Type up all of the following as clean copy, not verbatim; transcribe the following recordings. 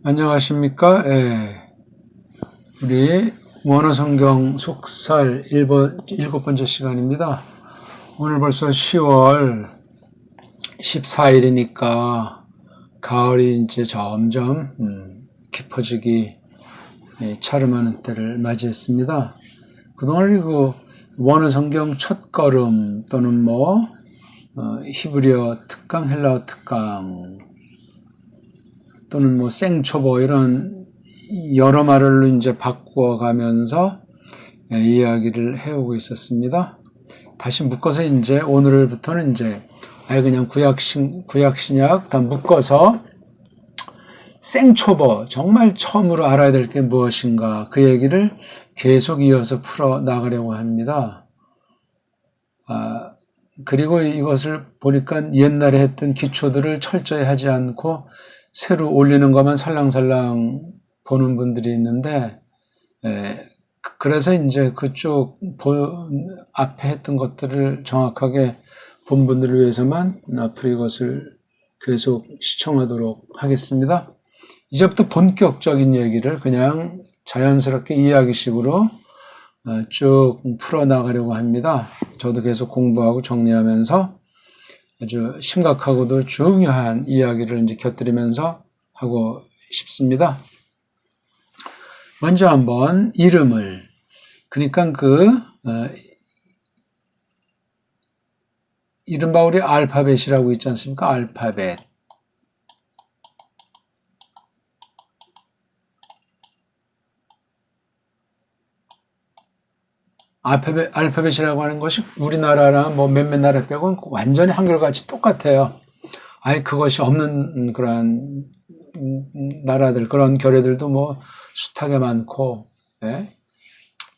안녕하십니까? 우리 원어성경 속살 일곱 번째 시간입니다. 오늘 벌써 10월 14일이니까 가을이 이제 점점 깊어지기 차름하는 때를 맞이했습니다. 그동안 원어성경 첫걸음 또는 히브리어 특강, 헬라어 특강 또는 생초보 이런 여러 말을 이제 바꾸어가면서 이야기를 해오고 있었습니다. 다시 묶어서 이제 오늘부터는 이제 아예 그냥 구약신약 다 묶어서 생초보 정말 처음으로 알아야 될 게 무엇인가 그 얘기를 계속 이어서 풀어 나가려고 합니다. 그리고 이것을 보니까 옛날에 했던 기초들을 철저히 하지 않고 새로 올리는 것만 살랑살랑 보는 분들이 있는데, 그래서 이제 그쪽 앞에 했던 것들을 정확하게 본 분들을 위해서만 앞으로 이것을 계속 시청하도록 하겠습니다. 이제부터 본격적인 얘기를 그냥 자연스럽게 이야기식으로 쭉 풀어나가려고 합니다. 저도 계속 공부하고 정리하면서 아주 심각하고도 중요한 이야기를 이제 곁들이면서 하고 싶습니다. 먼저 한번 이름을, 그러니까 이른바 우리 알파벳이라고 있지 않습니까? 알파벳. 알파벳이라고 하는 것이 우리나라나 몇몇 나라 빼고는 완전히 한결같이 똑같아요. 아예 그것이 없는 그런 나라들, 그런 결의들도 숱하게 많고,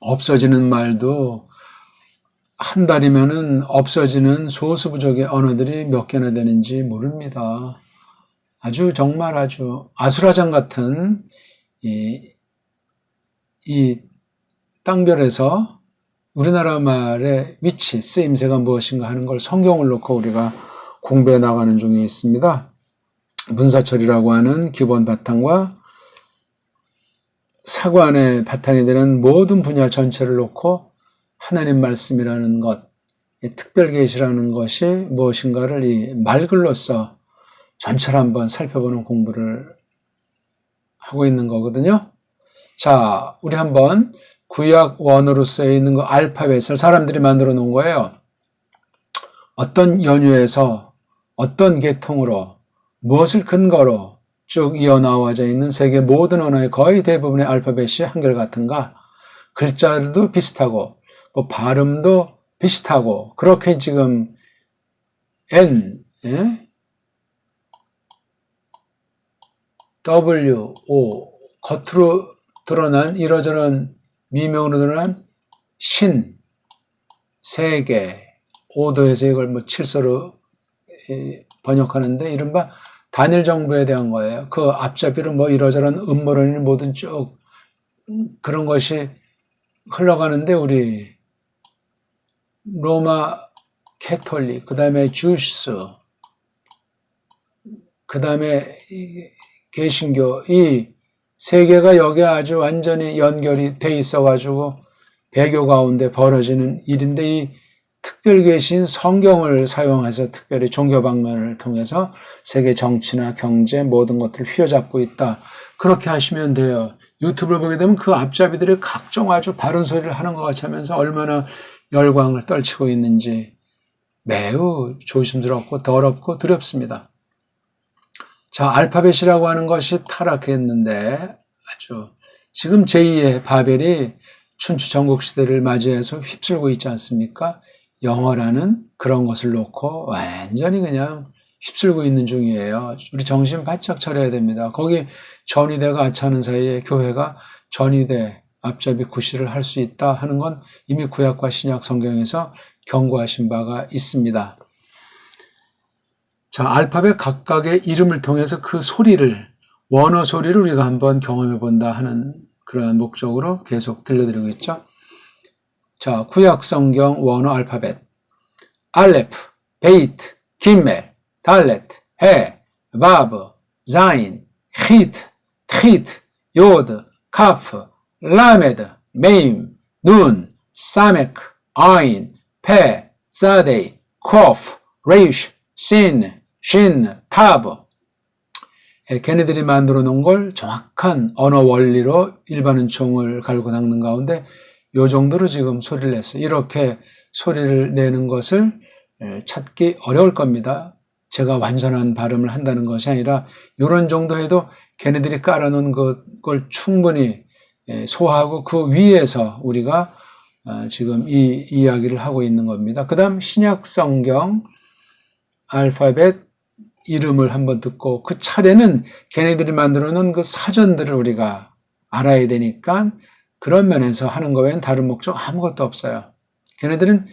없어지는 말도 한 달이면은 없어지는 소수부족의 언어들이 몇 개나 되는지 모릅니다. 정말 아주 아수라장 같은 이 땅별에서 우리나라 말의 위치, 쓰임새가 무엇인가 하는 걸 성경을 놓고 우리가 공부해 나가는 중에 있습니다. 문사철이라고 하는 기본 바탕과 사관의 바탕이 되는 모든 분야 전체를 놓고 하나님 말씀이라는 것, 특별계시라는 것이 무엇인가를 이 말글로서 전체를 한번 살펴보는 공부를 하고 있는 거거든요. 자, 우리 한번 구약 원어로 쓰여 있는 그 알파벳을 사람들이 만들어 놓은 거예요. 어떤 연유에서 어떤 계통으로 무엇을 근거로 쭉 이어나와져 있는 세계 모든 언어의 거의 대부분의 알파벳이 한결같은가? 글자도 비슷하고 발음도 비슷하고 그렇게 지금 N, W, O 겉으로 드러난 이러저런 미명으로 드러난 신, 세계, 오도에서 이걸 칠서로 번역하는데 이른바 단일 정부에 대한 거예요. 그 앞잡이로 이러저런 음모론이 뭐든 쭉 그런 것이 흘러가는데 우리 로마 캐톨릭, 그 다음에 주스, 그 다음에 개신교 이 세 개가 여기에 아주 완전히 연결이 돼 있어가지고 배교 가운데 벌어지는 일인데 이 특별계신 성경을 사용해서 특별히 종교 방면을 통해서 세계 정치나 경제 모든 것들을 휘어잡고 있다. 그렇게 하시면 돼요. 유튜브를 보게 되면 그 앞잡이들이 각종 아주 바른 소리를 하는 것 같이 하면서 얼마나 열광을 떨치고 있는지 매우 조심스럽고 더럽고 두렵습니다. 자, 알파벳이라고 하는 것이 타락했는데 아주 지금 제2의 바벨이 춘추 전국시대를 맞이해서 휩쓸고 있지 않습니까? 영어라는 그런 것을 놓고 완전히 그냥 휩쓸고 있는 중이에요. 우리 정신 바짝 차려야 됩니다. 거기 전위대가 아차하는 사이에 교회가 전위대 앞잡이 구실을 할 수 있다 하는 건 이미 구약과 신약 성경에서 경고하신 바가 있습니다. 자, 알파벳 각각의 이름을 통해서 그 소리를, 원어 소리를 우리가 한번 경험해 본다 하는 그런 목적으로 계속 들려드리고 있죠. 자, 구약 성경 원어 알파벳. 알레프, 베이트, 기멜, 달렛, 해, 바브, 자인, 히트, 헤이트, 요드, 카프, 라메드, 메임, 눈, 사메크, 아인, 페, 자데이, 코프, 레이쉬, 신, 타브. 걔네들이 만들어 놓은 걸 정확한 언어 원리로 일반 은총을 갈고 닦는 가운데 요 정도로 지금 소리를 냈어요. 이렇게 소리를 내는 것을 찾기 어려울 겁니다. 제가 완전한 발음을 한다는 것이 아니라 이런 정도 해도 걔네들이 깔아놓은 걸 충분히 소화하고 그 위에서 우리가 지금 이 이야기를 하고 있는 겁니다. 그 다음 신약 성경 알파벳 이름을 한번 듣고 그 차례는 걔네들이 만들어 놓은 그 사전들을 우리가 알아야 되니까 그런 면에서 하는 거 외엔 다른 목적 아무것도 없어요. 걔네들은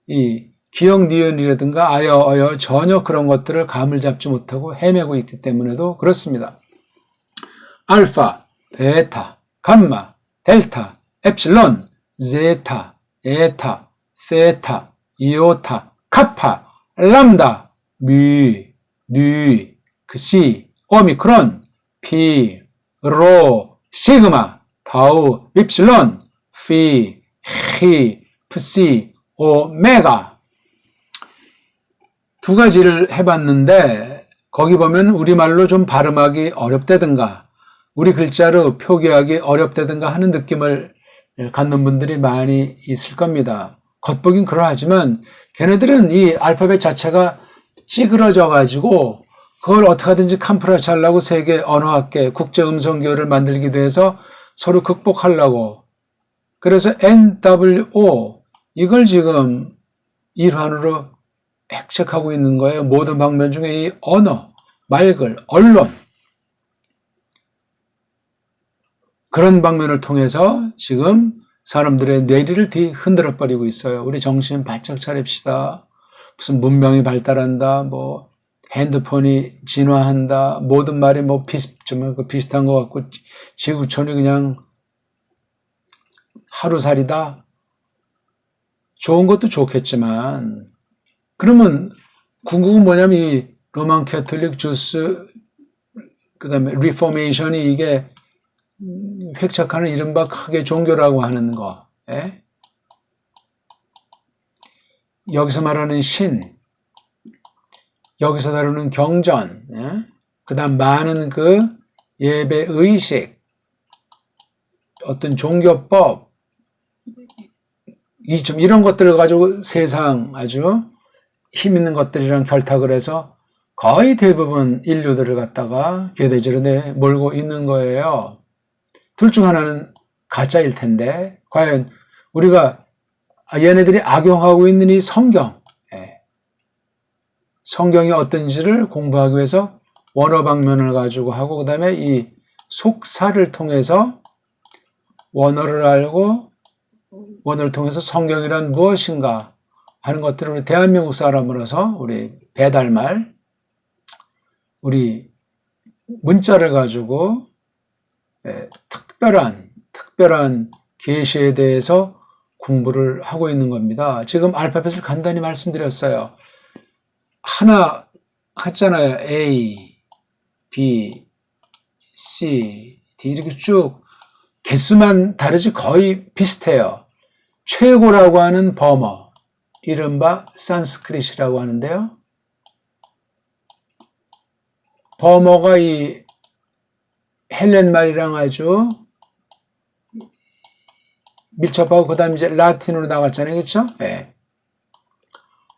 이 기역, 니은이라든가 아여, 어여 전혀 그런 것들을 감을 잡지 못하고 헤매고 있기 때문에도 그렇습니다. 알파, 베타, 감마, 델타, 엡실론, 제타, 에타, 세타, 이오타, 카파, 람다, 미, 뉘, 그시, 오미크론, 피, 로, 시그마, 타우, 윕실론, 피, 히, 프시, 오메가. 두 가지를 해봤는데 거기 보면 우리말로 좀 발음하기 어렵다든가 우리 글자로 표기하기 어렵다든가 하는 느낌을 갖는 분들이 많이 있을 겁니다. 겉보긴 그러하지만 걔네들은 이 알파벳 자체가 찌그러져 가지고 그걸 어떻게 하든지 캄프라치 하려고 세계 언어학계 국제음성교를 만들기도 해서 서로 극복하려고 그래서 NWO 이걸 지금 일환으로 핵책하고 있는 거예요. 모든 방면 중에 이 언어, 말글, 언론 그런 방면을 통해서 지금 사람들의 뇌리를 흔들어 버리고 있어요. 우리 정신 바짝 차립시다. 무슨 문명이 발달한다, 뭐 핸드폰이 진화한다, 모든 말이 뭐 비슷한 것 같고 지구촌이 그냥 하루살이다. 좋은 것도 좋겠지만 그러면 궁극은 뭐냐면 이 로만 캐톨릭 주스 그다음에 리포메이션이 이게 획책하는 이른바 크게 종교라고 하는 거. 예? 여기서 말하는 신, 여기서 다루는 경전, 예? 그 다음 많은 그 예배 의식, 어떤 종교법, 이런 것들을 가지고 세상 아주 힘 있는 것들이랑 결탁을 해서 거의 대부분 인류들을 갖다가 괴대지로 몰고 있는 거예요. 둘 중 하나는 가짜일 텐데 과연 우리가 얘네들이 악용하고 있는 이 성경, 성경이 어떤지를 공부하기 위해서 원어 방면을 가지고 하고 그 다음에 이 속사를 통해서 원어를 알고 원어를 통해서 성경이란 무엇인가 하는 것들을 우리 대한민국 사람으로서 우리 배달말, 우리 문자를 가지고 특별한 계시에 대해서 공부를 하고 있는 겁니다. 지금 알파벳을 간단히 말씀드렸어요. 하나 했잖아요. A, B, C, D 이렇게 쭉 개수만 다르지 거의 비슷해요. 최고라고 하는 범어, 이른바 산스크릿이라고 하는데요. 범어가 이 헬렌 말이랑 아주 밀접하고 그 다음에 이제 라틴으로 나갔잖아요. 그렇죠? 네.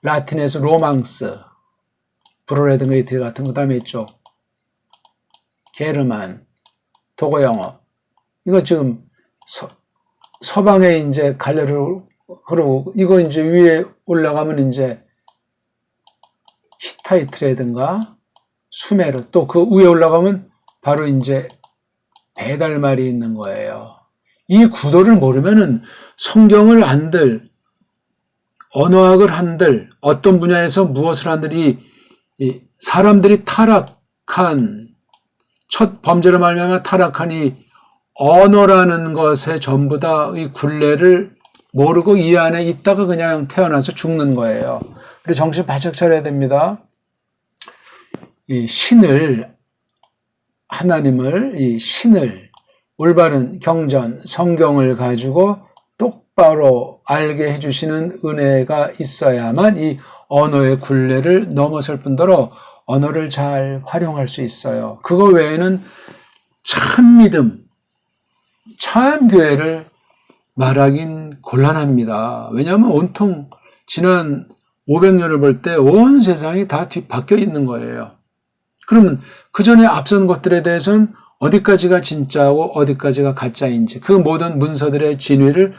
라틴에서 로망스, 브로레든가 이틀 같은 그 다음에 이쪽 게르만, 독어 영어 이거 지금 서방에 이제 갈래로 흐르고 이거 이제 위에 올라가면 이제 히타이트라든가 수메르 또 그 위에 올라가면 바로 이제 배달말이 있는 거예요. 이 구도를 모르면은 성경을 한들 언어학을 한들 어떤 분야에서 무엇을 한들 이 사람들이 타락한 첫 범죄로 말미암아 타락한 이 언어라는 것에 전부 다 이 굴레를 모르고 이 안에 있다가 그냥 태어나서 죽는 거예요. 그래서 정신 바짝 차려야 됩니다. 이 신을 하나님을, 이 신을, 올바른 경전, 성경을 가지고 똑바로 알게 해주시는 은혜가 있어야만 이 언어의 굴레를 넘어설 뿐더러 언어를 잘 활용할 수 있어요. 그거 외에는 참 믿음, 참 교회를 말하긴 곤란합니다. 왜냐하면 온통 지난 500년을 볼 때 온 세상이 다 뒤바뀌어 있는 거예요. 그러면 그 전에 앞선 것들에 대해서는 어디까지가 진짜고 어디까지가 가짜인지 그 모든 문서들의 진위를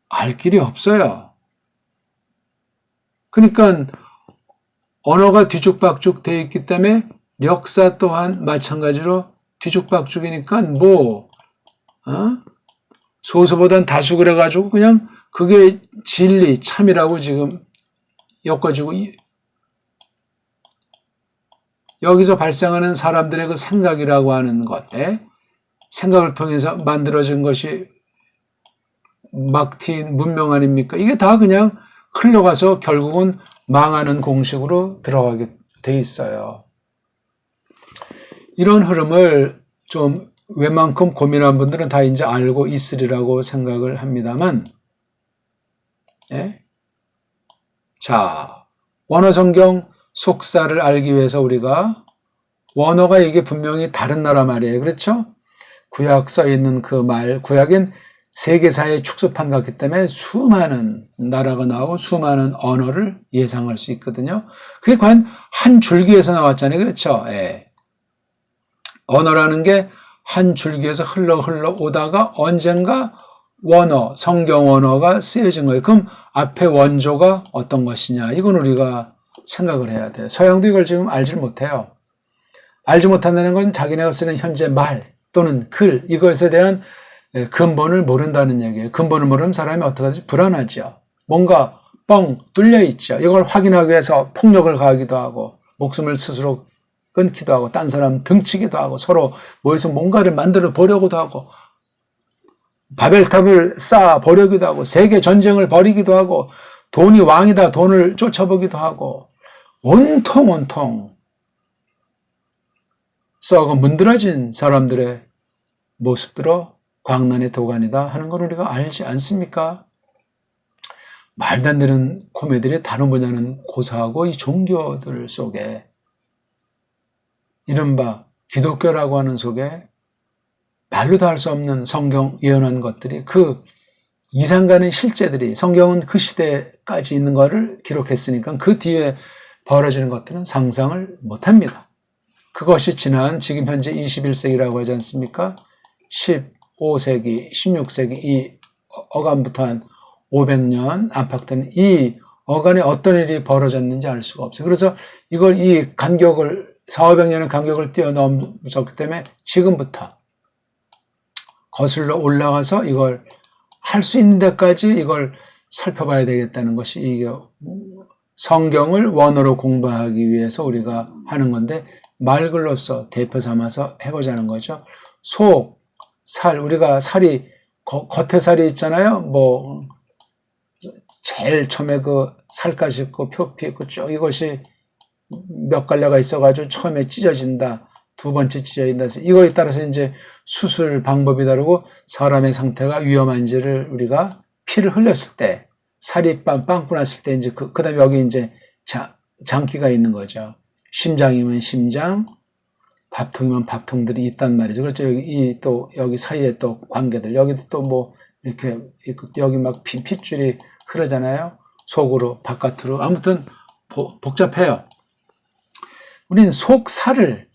알 길이 없어요. 그러니까 언어가 뒤죽박죽 되어 있기 때문에 역사 또한 마찬가지로 뒤죽박죽이니까 소수보단 다수 그래가지고 그냥 그게 진리, 참이라고 지금 엮어지고 여기서 발생하는 사람들의 그 생각이라고 하는 것, 생각을 통해서 만들어진 것이 막 튄 문명 아닙니까? 이게 다 그냥 흘러가서 결국은 망하는 공식으로 들어가게 돼 있어요. 이런 흐름을 좀 웬만큼 고민한 분들은 다 이제 알고 있으리라고 생각을 합니다만, 자, 원어성경 속사를 알기 위해서 우리가 원어가 이게 분명히 다른 나라 말이에요. 그렇죠? 구약 써 있는 그 말, 구약엔 세계사의 축소판 같기 때문에 수많은 나라가 나오고 수많은 언어를 예상할 수 있거든요. 그게 과연 한 줄기에서 나왔잖아요. 그렇죠? 언어라는 게 한 줄기에서 흘러 오다가 언젠가 원어, 성경 원어가 쓰여진 거예요. 그럼 앞에 원조가 어떤 것이냐? 이건 우리가 생각을 해야 돼요. 서양도 이걸 지금 알지 못해요. 알지 못한다는 건 자기네가 쓰는 현재 말 또는 글, 이것에 대한 근본을 모른다는 얘기예요. 근본을 모르면 사람이 어떻게 하지? 불안하죠. 뭔가 뻥 뚫려 있죠. 이걸 확인하기 위해서 폭력을 가하기도 하고 목숨을 스스로 끊기도 하고 딴 사람 등치기도 하고 서로 모여서 뭔가를 만들어 보려고도 하고 바벨탑을 쌓아 보려기도 하고 세계 전쟁을 벌이기도 하고 돈이 왕이다 돈을 쫓아보기도 하고 온통 썩어 문드러진 사람들의 모습들로 광란의 도가니다 하는 걸 우리가 알지 않습니까? 말도 안 되는 코미디들이 다른 분야는 고사하고 이 종교들 속에 이른바 기독교라고 하는 속에 말로 다 할 수 없는 성경 예언한 것들이 그 이상가는 실제들이 성경은 그 시대까지 있는 것을 기록했으니까 그 뒤에 벌어지는 것들은 상상을 못합니다. 그것이 지난 지금 현재 21세기라고 하지 않습니까? 15세기, 16세기 이 어간부터 한 500년 안팎된 이 어간에 어떤 일이 벌어졌는지 알 수가 없어요. 그래서 이걸 이 간격을 400~500년의 간격을 뛰어넘었기 때문에 지금부터 거슬러 올라가서 이걸 할 수 있는 데까지 이걸 살펴봐야 되겠다는 것이 이게 성경을 원어로 공부하기 위해서 우리가 하는 건데 말글로서 대표 삼아서 해보자는 거죠. 속, 살, 우리가 살이 겉에 살이 있잖아요. 뭐 제일 처음에 그 살까지 있고 표피 있고 쭉 이것이 몇 갈래가 있어가지고 처음에 찢어진다. 두 번째 찢어진다. 이거에 따라서 이제 수술 방법이 다르고 사람의 상태가 위험한지를 우리가 피를 흘렸을 때, 살이 빵꾸 났을 때 이제 그 다음에 여기 이제 장기가 있는 거죠. 심장이면 심장, 밥통이면 밥통들이 있단 말이죠. 그렇죠. 여기 사이에 또 관계들, 여기도 또 뭐 이렇게 여기 막 핏줄이 흐르잖아요. 속으로, 바깥으로. 아무튼 복잡해요. 우리는 속살을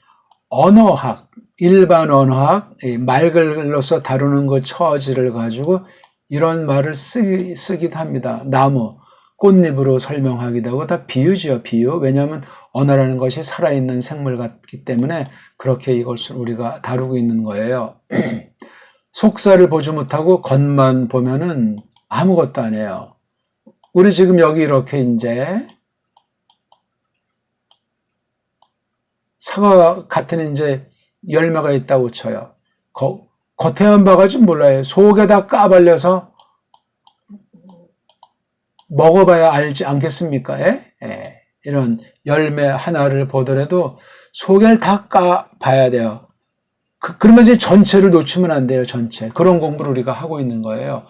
언어학, 일반 언어학, 말글로서 다루는 그 처지를 가지고 이런 말을 쓰기도 합니다. 나무, 꽃잎으로 설명하기도 하고 다 비유지요, 비유. 왜냐하면 언어라는 것이 살아있는 생물 같기 때문에 그렇게 이것을 우리가 다루고 있는 거예요. 속살을 보지 못하고 겉만 보면은 아무것도 아니에요. 우리 지금 여기 이렇게 이제 사과 같은 이제 열매가 있다고 쳐요. 겉에만 봐가지고 몰라요. 속에다 까발려서 먹어봐야 알지 않겠습니까? 이런 열매 하나를 보더라도 속을 다 까봐야 돼요. 그러면서 전체를 놓치면 안 돼요. 전체. 그런 공부를 우리가 하고 있는 거예요.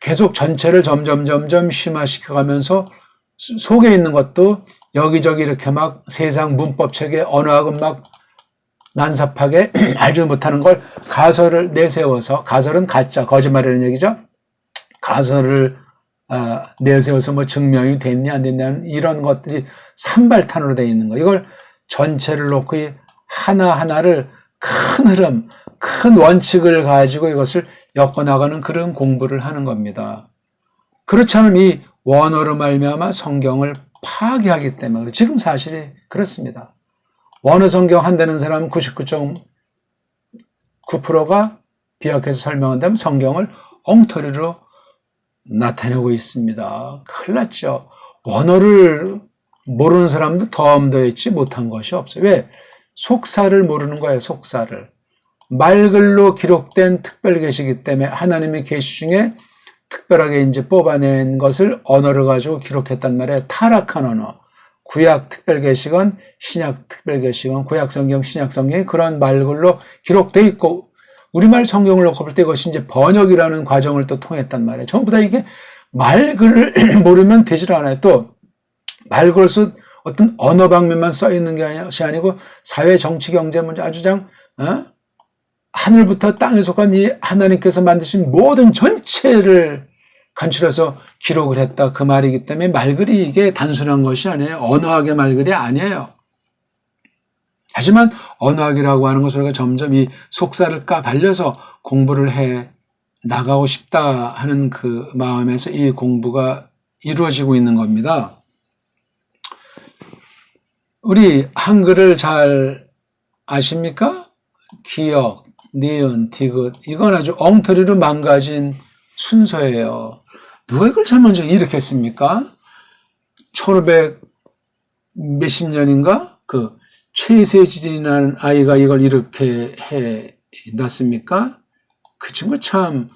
계속 전체를 점점 심화시켜가면서 속에 있는 것도 여기저기 이렇게 막 세상 문법 체계 언어학은 막 난삽하게 알지 못하는 걸 가설을 내세워서, 가설은 가짜, 거짓말이라는 얘기죠. 가설을 내세워서 뭐 증명이 됐냐 안 됐냐는 이런 것들이 산발탄으로 되어 있는 거. 이걸 전체를 놓고 하나하나를 큰 흐름, 큰 원칙을 가지고 이것을 엮어나가는 그런 공부를 하는 겁니다. 그렇지 않으면 이 원어로 말미암아 성경을 파괴하기 때문에 지금 사실이 그렇습니다. 원어 성경 한다는 사람은 99.9%가 비약해서 설명한다면 성경을 엉터리로 나타내고 있습니다. 큰일 났죠. 원어를 모르는 사람도 더함더했지 못한 것이 없어요. 왜? 속사를 모르는 거예요. 속사를. 말글로 기록된 특별 계시이기 때문에 하나님의 계시 중에 특별하게 이제 뽑아낸 것을 언어를 가지고 기록했단 말이에요. 타락한 언어. 구약 특별 계시건 신약 특별 계시건 구약 성경, 신약 성경이 그런 말글로 기록되어 있고 우리말 성경을 놓고 볼 때 이것이 이제 번역이라는 과정을 또 통했단 말이에요. 전부 다 이게 말글을 모르면 되질 않아요. 또 말글수 어떤 언어 방면만 써 있는 것이 아니고 사회, 정치, 경제 문제 아주 하늘부터 땅에 속한 이 하나님께서 만드신 모든 전체를 간추려서 기록을 했다. 그 말이기 때문에 말글이 이게 단순한 것이 아니에요. 언어학의 말글이 아니에요. 하지만 언어학이라고 하는 것을 우리가 점점 이 속사를 까발려서 공부를 해 나가고 싶다 하는 그 마음에서 이 공부가 이루어지고 있는 겁니다. 우리 한글을 잘 아십니까? 기역, 니은, 디귿 이건 아주 엉터리로 망가진 순서예요. 누가 이걸 제일 먼저 일으켰습니까? 1500 몇십 년인가? 그 최세진이라는 아이가 이걸 이렇게 해놨습니까? 그 친구 참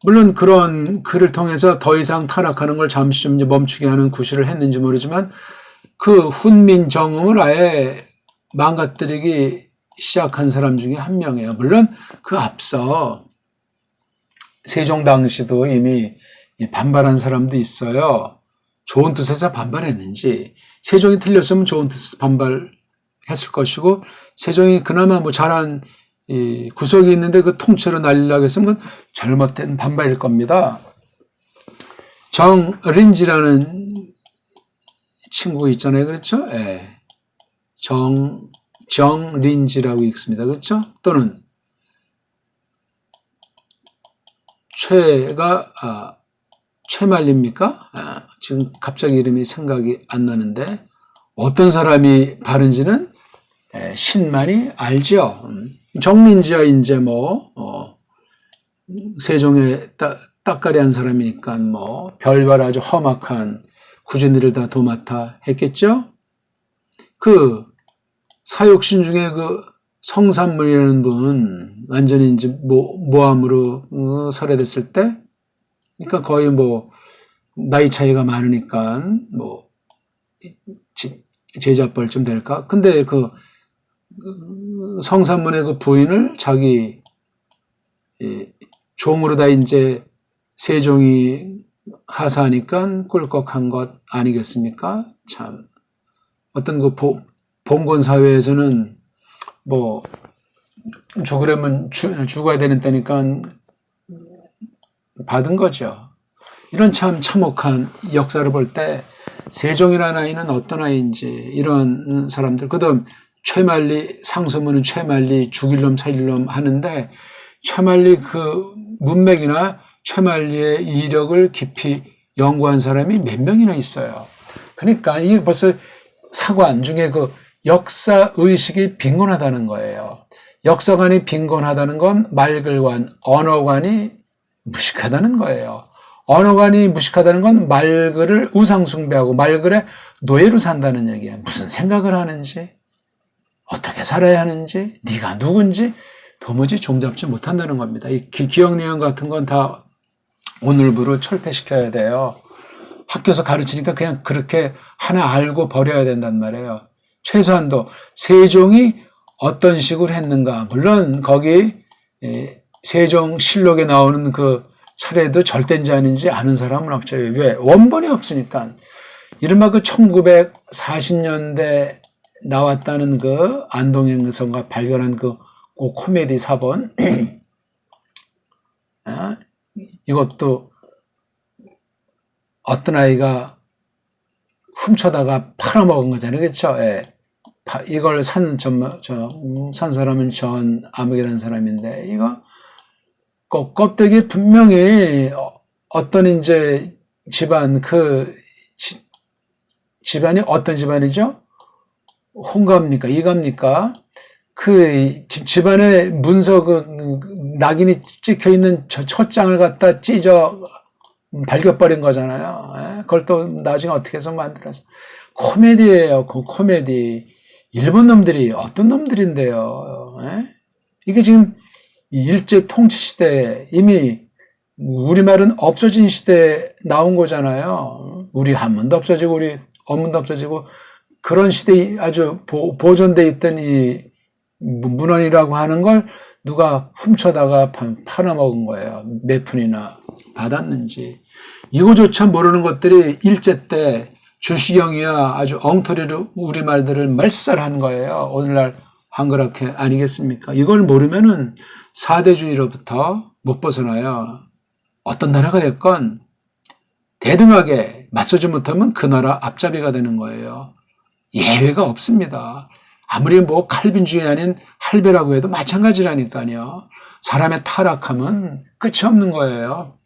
물론 그런 글을 통해서 더 이상 타락하는 걸 잠시 좀 이제 멈추게 하는 구실을 했는지 모르지만 그 훈민정음을 아예 망가뜨리기 시작한 사람 중에 한 명이에요. 물론 그 앞서 세종 당시도 이미 반발한 사람도 있어요. 좋은 뜻에서 반발했는지 세종이 틀렸으면 좋은 뜻에서 반발했을 것이고 세종이 그나마 뭐 잘한 이 구석이 있는데 그 통째로 날리려고 했으면 잘못된 반발일 겁니다. 정린지라는 친구 있잖아요. 그렇죠? 예. 정린지라고 읽습니다. 그렇죠? 또는 최말립니까? 지금 갑자기 이름이 생각이 안 나는데 어떤 사람이 바른지는 신만이 알죠. 정린지야 이제 세종의 따까리한 사람이니까 별발 아주 험악한 굳은 일을 다 도맡아 했겠죠. 그 사육신 중에 그 성삼문이라는 분 완전히 이제 모함으로 살해됐을 때, 그러니까 거의 나이 차이가 많으니까 제자뻘쯤 될까? 근데 그 성삼문의 그 부인을 자기 종으로 다 이제 세종이 하사하니까 꿀꺽한 것 아니겠습니까? 참 어떤 그 봉건 사회에서는 죽으려면 죽어야 되는 때니까 받은 거죠. 이런 참 참혹한 역사를 볼 때 세종이라는 아이는 어떤 아이인지 이런 사람들, 그다음 최만리, 상소문은 최만리 죽일 놈 살릴 놈 하는데 최만리 그 문맥이나 최만리의 이력을 깊이 연구한 사람이 몇 명이나 있어요. 그러니까 이게 벌써 사관 중에 그 역사 의식이 빈곤하다는 거예요. 역사관이 빈곤하다는 건 말글관, 언어관이 무식하다는 거예요. 언어관이 무식하다는 건 말글을 우상숭배하고 말글의 노예로 산다는 얘기야. 무슨 생각을 하는지, 어떻게 살아야 하는지, 네가 누군지 도무지 종잡지 못한다는 겁니다. 이 기억내용 같은 건 다 오늘부로 철폐시켜야 돼요. 학교에서 가르치니까 그냥 그렇게 하나 알고 버려야 된단 말이에요. 최소한도 세종이 어떤 식으로 했는가. 물론 거기 세종실록에 나오는 그 차례도 절대인지 아닌지 아는 사람은 없죠. 왜? 원본이 없으니까. 이른바 그 1940년대 나왔다는 그 안동행성가 발견한 그 코미디 사본 이것도 어떤 아이가 훔쳐다가 팔아먹은 거잖아요. 그렇죠? 예. 이걸 산 사람은 전 아무개라는 사람인데, 이거 껍데기 분명히 어떤 이제 집안, 집안이 어떤 집안이죠? 홍가입니까? 이가입니까? 그 집안에 문서 낙인이 찍혀 있는 초장을 갖다 찢어 발겨버린 거잖아요. 그걸 또 나중에 어떻게 해서 만들어서. 코미디예요, 코미디. 일본 놈들이 어떤 놈들인데요. 이게 지금 일제 통치 시대에 이미 우리말은 없어진 시대에 나온 거잖아요. 우리 한문도 없어지고 우리 어문도 없어지고 그런 시대에 아주 보존돼 있던 이 문헌이라고 하는 걸 누가 훔쳐다가 팔아먹은 거예요. 몇 푼이나 받았는지. 이거조차 모르는 것들이 일제 때 주시경이야 아주 엉터리로 우리말들을 말살한 거예요. 오늘날 한글학회 아니겠습니까? 이걸 모르면은 사대주의로부터 못 벗어나요. 어떤 나라가 됐건 대등하게 맞서지 못하면 그 나라 앞잡이가 되는 거예요. 예외가 없습니다. 아무리 뭐 칼빈주의 아닌 할배라고 해도 마찬가지라니까요. 사람의 타락함은 끝이 없는 거예요.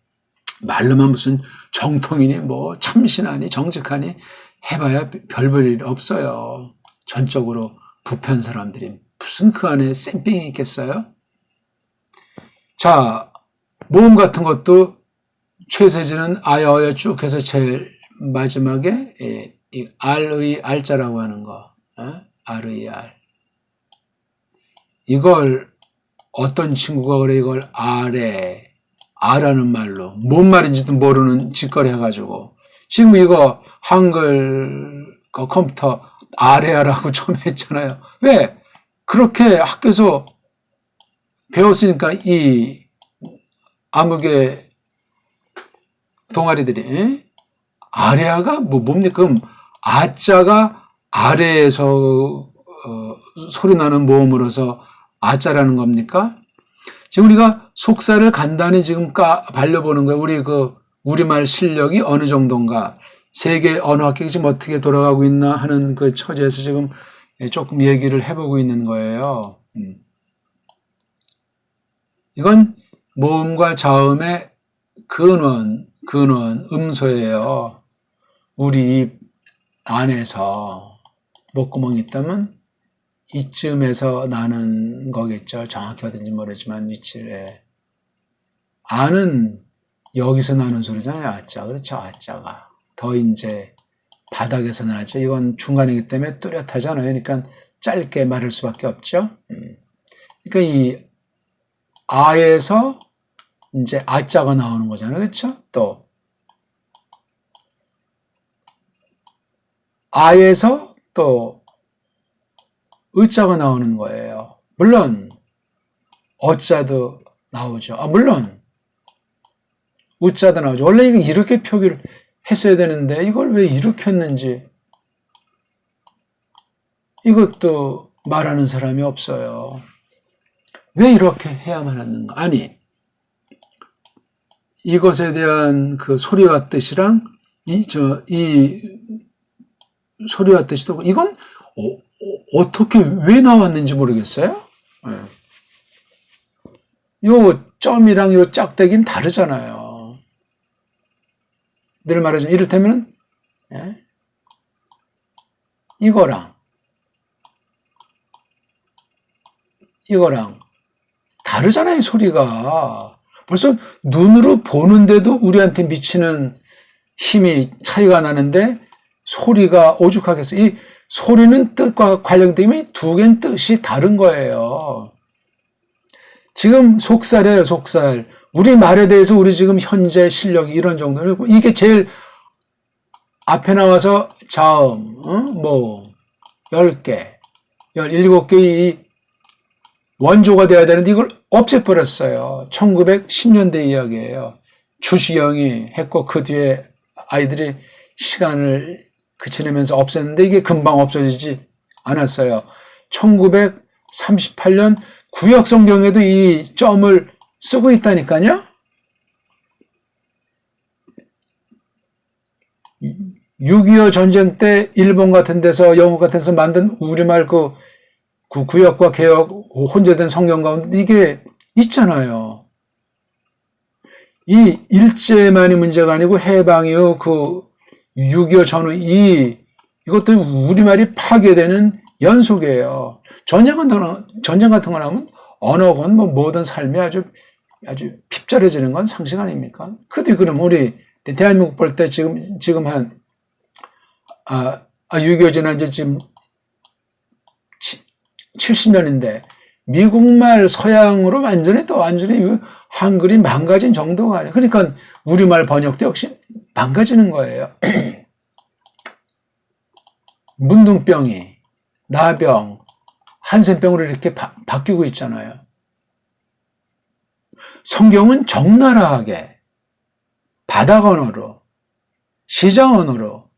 말로만 무슨 정통이니 뭐 참신하니 정직하니 해봐야 별 볼 일 없어요. 전적으로 부패한 사람들이 무슨 그 안에 쌤삥이 있겠어요? 자, 모음 같은 것도 최세진은 아야어야 쭉 해서 제일 마지막에 이 알의 알자라고 하는 거, 알의 알. 이걸 어떤 친구가 그래 이걸 아라는 말로 뭔 말인지도 모르는 짓거리 해가지고 지금 이거 한글 컴퓨터 아래아라고 처음에 했잖아요. 왜? 그렇게 학교에서 배웠으니까 이 암흑의 동아리들이 아래아가 뭡니까? 그럼 아자가 아래에서 소리 나는 모음으로서 아자라는 겁니까? 지금 우리가 속사를 간단히 지금 발려보는 거예요. 우리 우리말 실력이 어느 정도인가, 세계 언어학계가 지금 어떻게 돌아가고 있나 하는 그 처지에서 지금 조금 얘기를 해보고 있는 거예요. 이건 모음과 자음의 근원, 음소예요. 우리 입 안에서 목구멍이 있다면 이쯤에서 나는 거겠죠. 정확히 어딘지 모르지만 위치를. 아는 여기서 나는 소리잖아요. 아자. 그렇죠. 아자가. 더 이제 바닥에서 나죠. 이건 중간이기 때문에 뚜렷하잖아요. 그러니까 짧게 말할 수밖에 없죠. 그러니까 이 아에서 이제 아자가 나오는 거잖아요. 그렇죠? 또 아에서 또 의자가 나오는 거예요. 물론 어자도 나오죠. 물론 우자도 나오죠. 원래 이거 이렇게 표기를 했어야 되는데 이걸 왜 이렇게 했는지 이것도 말하는 사람이 없어요. 왜 이렇게 해야만 하는가? 아니, 이것에 대한 그 소리와 뜻이랑 이 소리와 뜻이도 이건 어떻게 왜 나왔는지 모르겠어요. 요 점이랑 요 짝대기는 다르잖아요. 늘 말하자면 이를테면 이거랑 다르잖아요. 소리가 벌써 눈으로 보는데도 우리한테 미치는 힘이 차이가 나는데 소리가 오죽하겠어요. 이 소리는 뜻과 관련되면 두 개는 뜻이 다른 거예요. 지금 속살이에요, 속살. 우리 말에 대해서 우리 지금 현재 실력이 이런 정도는 이게 제일 앞에 나와서 자음, 모음, 10개, 17개 이 원조가 돼야 되는데 이걸 없애버렸어요. 1910년대 이야기예요. 주시경이 했고 그 뒤에 아이들이 시간을 지내면서 없앴는데 이게 금방 없어지지 않았어요. 1938년 구역성경에도 이 점을 쓰고 있다니까요. 6.25 전쟁 때 일본 같은 데서 영국 같은 데서 만든 우리말 그 구역과 개역 혼재된 성경 가운데 이게 있잖아요. 이 일제만이 문제가 아니고 해방 이후 그 6.25 전후 이것도 우리말이 파괴되는 연속이에요. 전쟁 같은 거 나오면 언어건 뭐 모든 삶이 아주 핍절해지는 건 상식 아닙니까? 그럼 우리 대한민국 볼 때 지금 한 6.25 지난 지 지금 70년인데 미국말 서양으로 완전히 한글이 망가진 정도가 아니에요. 그러니까 우리말 번역도 역시 망가지는 거예요. 문둥병이 나병, 한센병으로 이렇게 바뀌고 있잖아요. 성경은 적나라하게 바닥 언어로, 시장 언어로,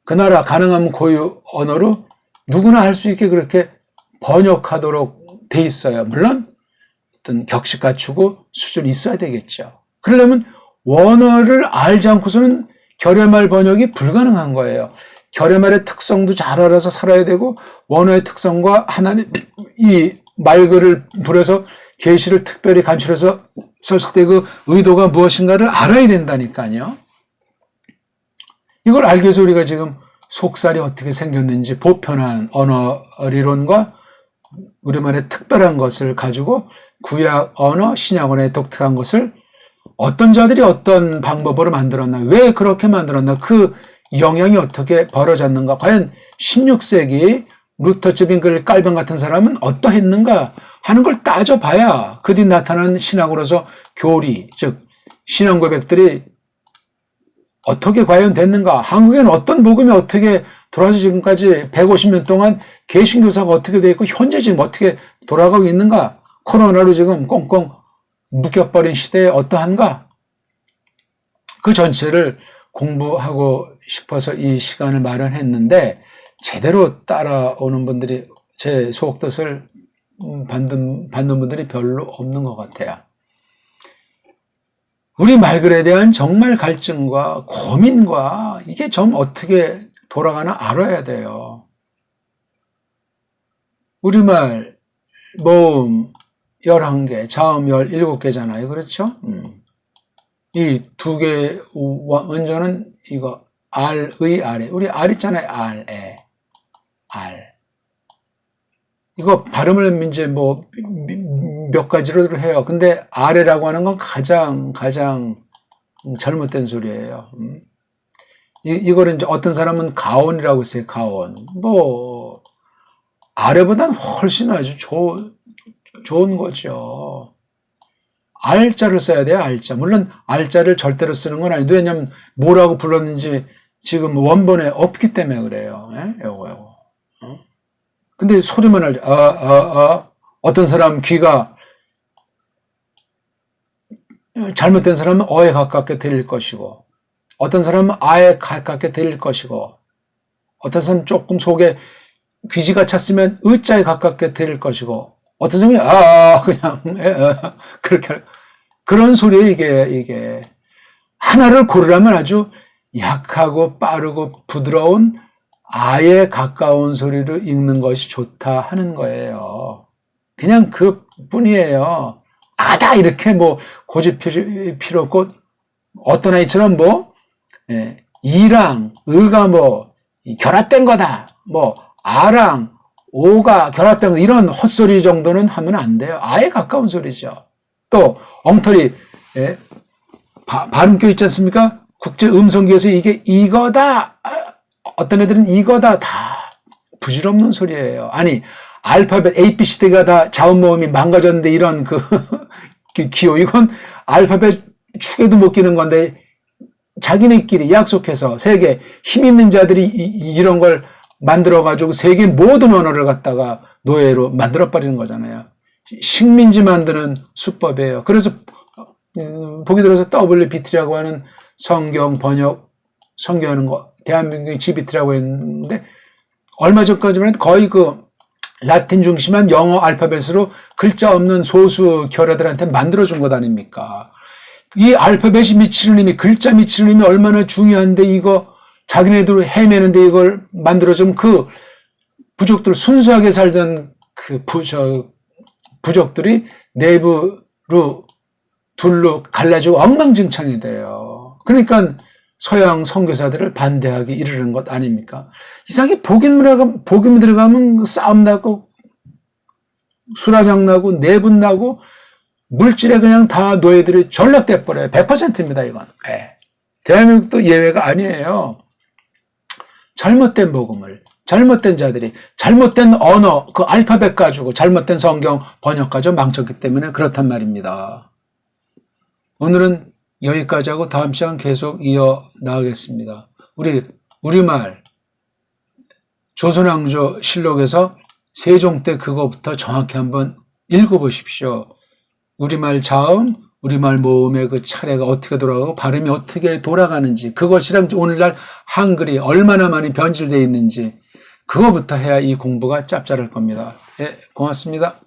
그 나라 가능하면 고유 언어로 누구나 할 수 있게 그렇게 번역하도록 돼 있어요. 물론 어떤 격식 갖추고 수준이 있어야 되겠죠. 그러려면 원어를 알지 않고서는 결의말 번역이 불가능한 거예요. 결의말의 특성도 잘 알아서 살아야 되고 원어의 특성과 하나님 이 말글을 불여서 계시를 특별히 간추려서 썼을 때 그 의도가 무엇인가를 알아야 된다니까요. 이걸 알기 위해서 우리가 지금 속살이 어떻게 생겼는지 보편한 언어 리론과 우리말의 특별한 것을 가지고 구약 언어, 신약 언어의 독특한 것을 어떤 자들이 어떤 방법으로 만들었나, 왜 그렇게 만들었나, 그 영향이 어떻게 벌어졌는가, 과연 16세기 루터츠 빙글 깔병 같은 사람은 어떠했는가 하는 걸 따져봐야 그 뒤 나타나는 신학으로서 교리, 즉 신앙 고백들이 어떻게 과연 됐는가, 한국에는 어떤 복음이 어떻게 돌아서 지금까지 150년 동안 개신교사가 어떻게 되어 있고 현재 지금 어떻게 돌아가고 있는가, 코로나로 지금 꽁꽁 묶여버린 시대에 어떠한가, 그 전체를 공부하고 싶어서 이 시간을 마련했는데 제대로 따라오는 분들이, 제 수옥뜻을 받는 분들이 별로 없는 것 같아요. 우리 말글에 대한 정말 갈증과 고민과 이게 좀 어떻게 돌아가나 알아야 돼요. 우리말 모음 11개, 자음 17개잖아요. 그렇죠? 이 두 개 원조는 이거 알의 아래. 우리 알 있잖아요. 알에. 알. 이거 발음을 이제 뭐 몇 가지로 해요. 근데 아래라고 하는 건 가장 잘못된 소리예요. 이거를 이제 어떤 사람은 가온이라고 했어요. 가온. 뭐 아래보다는 훨씬 아주 좋은 거죠. 알자를 써야 돼요. 알자. 물론 알자를 절대로 쓰는 건 아니고, 왜냐면 뭐라고 불렀는지 지금 원본에 없기 때문에 그래요. 요거. 근데 소리만 알죠. 어떤 사람 귀가 잘못된 사람은 어에 가깝게 들릴 것이고, 어떤 사람은 아에 가깝게 들릴 것이고, 어떤 사람은 조금 속에 귀지가 찼으면 의자에 가깝게 들릴 것이고, 어떤 사람이 그냥 그렇게 그런 소리에 이게 하나를 고르라면 아주 약하고 빠르고 부드러운 아에 가까운 소리로 읽는 것이 좋다 하는 거예요. 그냥 그 뿐이에요. 아다 이렇게 뭐 고집 필요 없고, 어떤 아이처럼 뭐 이랑 의가 뭐 결합된 거다, 뭐 아랑 오가 결합된 거, 이런 헛소리 정도는 하면 안 돼요. 아예 가까운 소리죠. 또 엉터리 발음교 있지 않습니까? 국제음성교에서 이게 이거다, 어떤 애들은 이거다, 다 부질없는 소리예요. 아니 알파벳 ABCD가 다 자음모음이 망가졌는데 이런 그 기호, 이건 알파벳 축에도 못 끼는 건데 자기네끼리 약속해서 세계 힘 있는 자들이 이런 걸 만들어가지고 세계 모든 언어를 갖다가 노예로 만들어버리는 거잖아요. 식민지 만드는 수법이에요. 그래서 보기 들어서 WBT라고 하는 성경 번역, 성경하는 거, 대한민국의 GBT라고 했는데, 얼마 전까지만 해도 거의 그 라틴 중심한 영어 알파벳으로 글자 없는 소수 결여들한테 만들어준 것 아닙니까? 이 알파벳이 미치는 힘이, 글자 미치는 힘이 얼마나 중요한데, 이거 자기네들 헤매는데 이걸 만들어주면 그 부족들, 순수하게 살던 그 부족들이 내부로 둘로 갈라지고 엉망진창이 돼요. 그러니까 서양 선교사들을 반대하기 이르는 것 아닙니까? 이상하게 복음 들어가면 싸움 나고 수라장 나고 내분 나고 물질에 그냥 다 노예들이 전락돼 버려요. 100%입니다, 이건. 네. 대한민국도 예외가 아니에요. 잘못된 복음을, 잘못된 자들이, 잘못된 언어, 그 알파벳 가지고, 잘못된 성경 번역 가지고 망쳤기 때문에 그렇단 말입니다. 오늘은 여기까지 하고 다음 시간 계속 이어나가겠습니다. 우리말, 조선왕조 실록에서 세종 때 그거부터 정확히 한번 읽어보십시오. 우리말 자음, 우리말 모음의 그 차례가 어떻게 돌아가고 발음이 어떻게 돌아가는지, 그것이랑 오늘날 한글이 얼마나 많이 변질되어 있는지, 그거부터 해야 이 공부가 짭짤할 겁니다. 예, 고맙습니다.